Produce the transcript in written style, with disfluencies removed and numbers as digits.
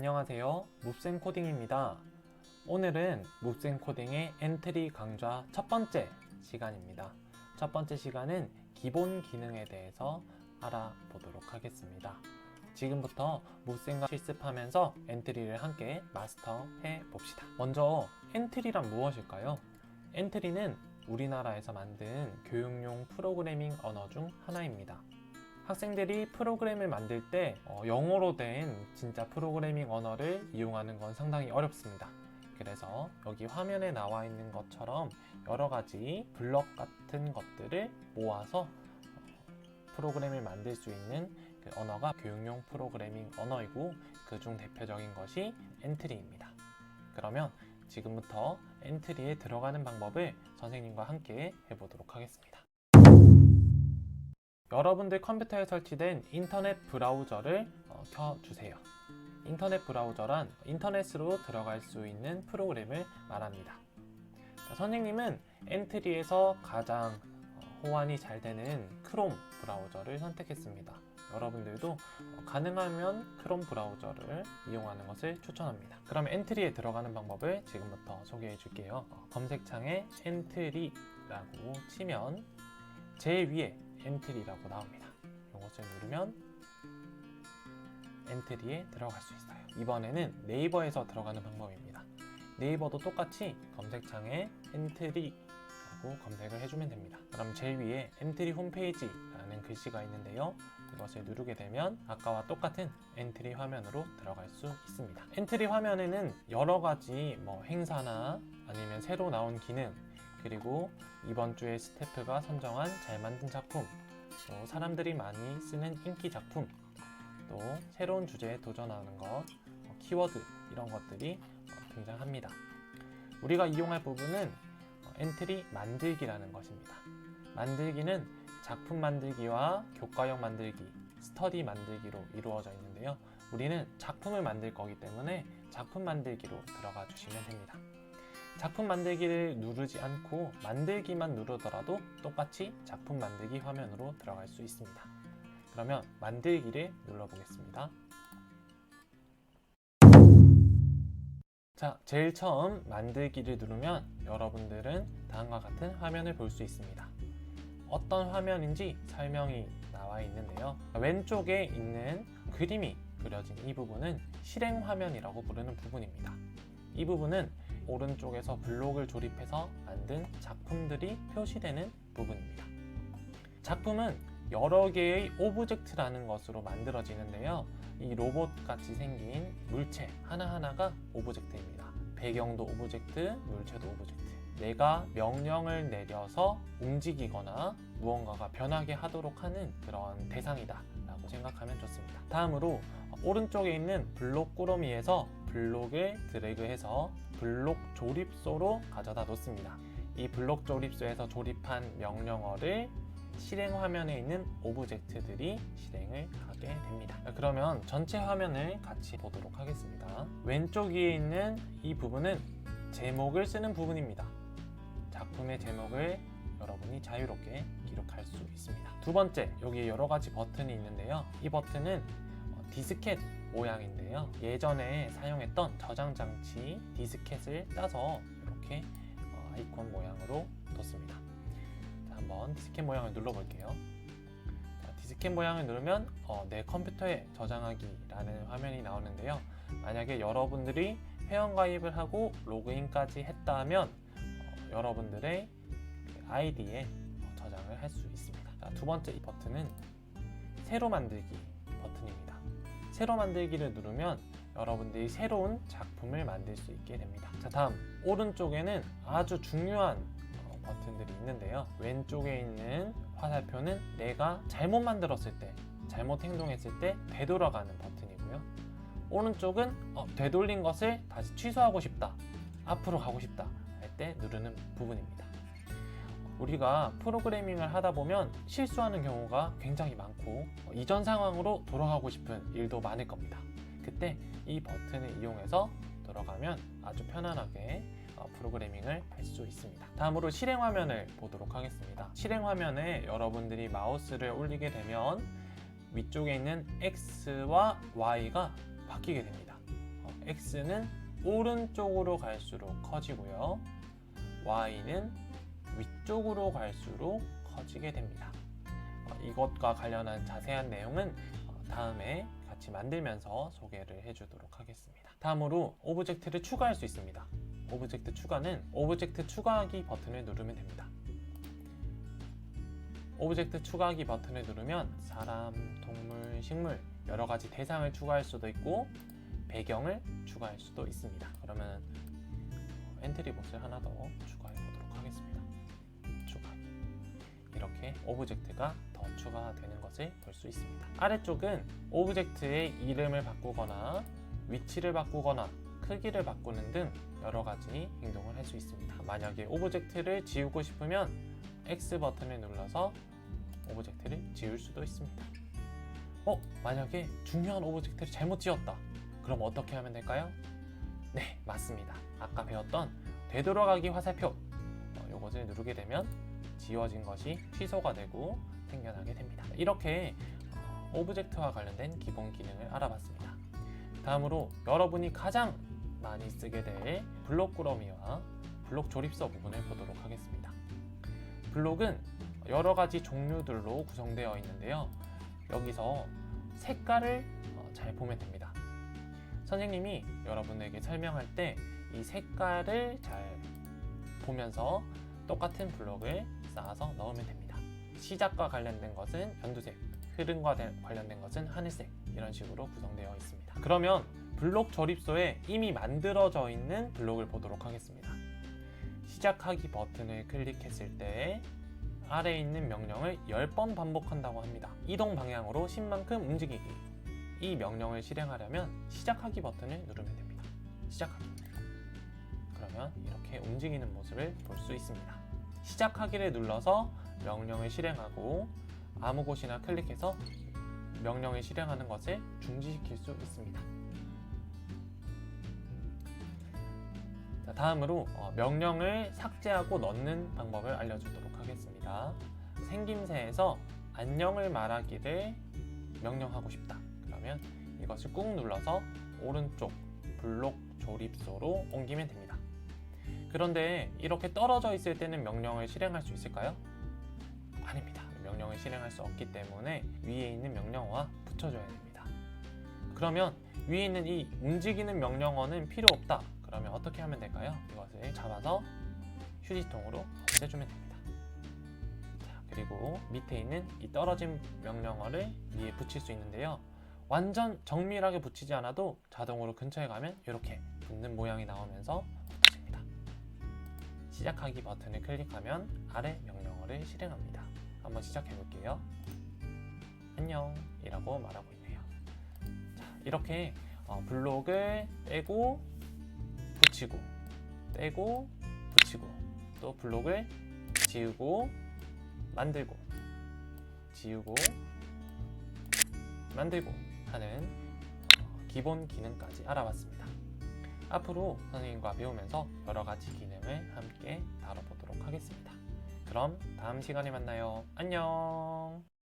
안녕하세요. 몹센코딩입니다. 오늘은 몹센코딩의 엔트리 강좌 첫 번째 시간입니다. 첫 번째 시간은 기본 기능에 대해서 알아보도록 하겠습니다. 지금부터 몹센과 실습하면서 엔트리를 함께 마스터해 봅시다. 먼저 엔트리란 무엇일까요? 엔트리는 우리나라에서 만든 교육용 프로그래밍 언어 중 하나입니다. 학생들이 프로그램을 만들 때 영어로 된 진짜 프로그래밍 언어를 이용하는 건 상당히 어렵습니다. 그래서 여기 화면에 나와 있는 것처럼 여러 가지 블럭 같은 것들을 모아서 프로그램을 만들 수 있는 그 언어가 교육용 프로그래밍 언어이고, 그중 대표적인 것이 엔트리입니다. 그러면 지금부터 엔트리에 들어가는 방법을 선생님과 함께 해보도록 하겠습니다. 여러분들 컴퓨터에 설치된 인터넷 브라우저를 켜주세요. 인터넷 브라우저란 인터넷으로 들어갈 수 있는 프로그램을 말합니다. 선생님은 엔트리에서 가장 호환이 잘 되는 크롬 브라우저를 선택했습니다. 여러분들도 가능하면 크롬 브라우저를 이용하는 것을 추천합니다. 그럼 엔트리에 들어가는 방법을 지금부터 소개해 줄게요. 검색창에 엔트리라고 치면 제일 위에 엔트리라고 나옵니다. 이것을 누르면 엔트리에 들어갈 수 있어요. 이번에는 네이버에서 들어가는 방법입니다. 네이버도 똑같이 검색창에 엔트리라고 검색을 해주면 됩니다. 그럼 제일 위에 엔트리 홈페이지라는 글씨가 있는데요. 이것을 누르게 되면 아까와 똑같은 엔트리 화면으로 들어갈 수 있습니다. 엔트리 화면에는 여러 가지 행사나 아니면 새로 나온 기능, 그리고 이번 주에 스태프가 선정한 잘 만든 작품, 또 사람들이 많이 쓰는 인기 작품, 또 새로운 주제에 도전하는 것, 키워드 이런 것들이 등장합니다. 우리가 이용할 부분은 엔트리 만들기라는 것입니다. 만들기는 작품 만들기와 교과형 만들기, 스터디 만들기로 이루어져 있는데요. 우리는 작품을 만들 거기 때문에 작품 만들기로 들어가 주시면 됩니다. 작품 만들기를 누르지 않고 만들기만 누르더라도 똑같이 작품 만들기 화면으로 들어갈 수 있습니다. 그러면 만들기를 눌러보겠습니다. 자, 제일 처음 만들기를 누르면 여러분들은 다음과 같은 화면을 볼 수 있습니다. 어떤 화면인지 설명이 나와 있는데요. 왼쪽에 있는 그림이 그려진 이 부분은 실행 화면이라고 부르는 부분입니다. 이 부분은 오른쪽에서 블록을 조립해서 만든 작품들이 표시되는 부분입니다. 작품은 여러 개의 오브젝트라는 것으로 만들어지는데요. 이 로봇같이 생긴 물체 하나하나가 오브젝트입니다. 배경도 오브젝트, 물체도 오브젝트. 내가 명령을 내려서 움직이거나 무언가가 변하게 하도록 하는 그런 대상이다 라고 생각하면 좋습니다. 다음으로 오른쪽에 있는 블록 꾸러미에서 블록을 드래그해서 블록 조립소로 가져다 놓습니다. 이 블록 조립소에서 조립한 명령어를 실행 화면에 있는 오브젝트들이 실행을 하게 됩니다. 그러면 전체 화면을 같이 보도록 하겠습니다. 왼쪽 위에 있는 이 부분은 제목을 쓰는 부분입니다. 작품의 제목을 여러분이 자유롭게 기록할 수 있습니다. 두 번째, 여기 여러 가지 버튼이 있는데요. 이 버튼은 디스켓 모양인데요. 예전에 사용했던 저장 장치 디스켓을 따서 이렇게 아이콘 모양으로 뒀습니다. 자, 한번 디스켓 모양을 눌러볼게요. 자, 디스켓 모양을 누르면 내 컴퓨터에 저장하기라는 화면이 나오는데요. 만약에 여러분들이 회원가입을 하고 로그인까지 했다면 여러분들의 아이디에 저장을 할 수 있습니다. 자, 두 번째 이 버튼은 새로 만들기 버튼입니다. 새로 만들기를 누르면 여러분들이 새로운 작품을 만들 수 있게 됩니다. 자, 다음 오른쪽에는 아주 중요한 버튼들이 있는데요. 왼쪽에 있는 화살표는 내가 잘못 만들었을 때, 잘못 행동했을 때 되돌아가는 버튼이고요. 오른쪽은 되돌린 것을 다시 취소하고 싶다, 앞으로 가고 싶다 할 때 누르는 부분입니다. 우리가 프로그래밍을 하다 보면 실수하는 경우가 굉장히 많고 이전 상황으로 돌아가고 싶은 일도 많을 겁니다. 그때 이 버튼을 이용해서 돌아가면 아주 편안하게 프로그래밍을 할 수 있습니다. 다음으로 실행 화면을 보도록 하겠습니다. 실행 화면에 여러분들이 마우스를 올리게 되면 위쪽에 있는 X와 Y가 바뀌게 됩니다. x는 오른쪽으로 갈수록 커지고요. y는 위쪽으로 갈수록 커지게 됩니다. 이것과 관련한 자세한 내용은 다음에 같이 만들면서 소개를 해주도록 하겠습니다. 다음으로 오브젝트를 추가할 수 있습니다. 오브젝트 추가는 오브젝트 추가하기 버튼을 누르면 됩니다. 오브젝트 추가하기 버튼을 누르면 사람, 동물, 식물 여러 가지 대상을 추가할 수도 있고 배경을 추가할 수도 있습니다. 그러면 엔트리봇을 하나 더 추가해 보도록 하겠습니다. 추가. 이렇게 오브젝트가 더 추가되는 것을 볼 수 있습니다. 아래쪽은 오브젝트의 이름을 바꾸거나 위치를 바꾸거나 크기를 바꾸는 등 여러 가지 행동을 할 수 있습니다. 만약에 오브젝트를 지우고 싶으면 X 버튼을 눌러서 오브젝트를 지울 수도 있습니다. 만약에 중요한 오브젝트를 잘못 지웠다. 그럼 어떻게 하면 될까요? 네, 맞습니다. 아까 배웠던 되돌아가기 화살표 이것을 누르게 되면 지워진 것이 취소가 되고 생겨나게 됩니다. 이렇게 오브젝트와 관련된 기본 기능을 알아봤습니다. 다음으로 여러분이 가장 많이 쓰게 될 블록 꾸러미와 블록 조립서 부분을 보도록 하겠습니다. 블록은 여러 가지 종류들로 구성되어 있는데요. 여기서 색깔을 잘 보면 됩니다. 선생님이 여러분에게 설명할 때 이 색깔을 잘 보면서 똑같은 블록을 쌓아서 넣으면 됩니다. 시작과 관련된 것은 연두색, 흐름과 관련된 것은 하늘색, 이런 식으로 구성되어 있습니다. 그러면 블록 조립소에 이미 만들어져 있는 블록을 보도록 하겠습니다. 시작하기 버튼을 클릭했을 때 아래에 있는 명령을 10번 반복한다고 합니다. 이동 방향으로 10만큼 움직이기. 이 명령을 실행하려면 시작하기 버튼을 누르면 됩니다. 시작하기. 그러면 이렇게 움직이는 모습을 볼 수 있습니다. 시작하기를 눌러서 명령을 실행하고 아무 곳이나 클릭해서 명령을 실행하는 것을 중지시킬 수 있습니다. 자, 다음으로 명령을 삭제하고 넣는 방법을 알려주도록 하겠습니다. 생김새에서 안녕을 말하기를 명령하고 싶다. 그러면 이것을 꾹 눌러서 오른쪽 블록 조립소로 옮기면 됩니다. 그런데 이렇게 떨어져 있을 때는 명령을 실행할 수 있을까요? 아닙니다. 명령을 실행할 수 없기 때문에 위에 있는 명령어와 붙여줘야 됩니다. 그러면 위에 있는 이 움직이는 명령어는 필요 없다. 그러면 어떻게 하면 될까요? 이것을 잡아서 휴지통으로 없애주면 됩니다. 자, 그리고 밑에 있는 이 떨어진 명령어를 위에 붙일 수 있는데요. 완전 정밀하게 붙이지 않아도 자동으로 근처에 가면 이렇게 붙는 모양이 나오면서 붙어집니다. 시작하기 버튼을 클릭하면 아래 명령어를 실행합니다. 한번 시작해 볼게요. 안녕 이라고 말하고 있네요. 자, 이렇게 블록을 떼고 붙이고 떼고 붙이고 또 블록을 지우고 만들고 지우고 만들고 하는 기본 기능까지 알아봤습니다. 앞으로 선생님과 배우면서 여러 가지 기능을 함께 다뤄보도록 하겠습니다. 그럼 다음 시간에 만나요. 안녕.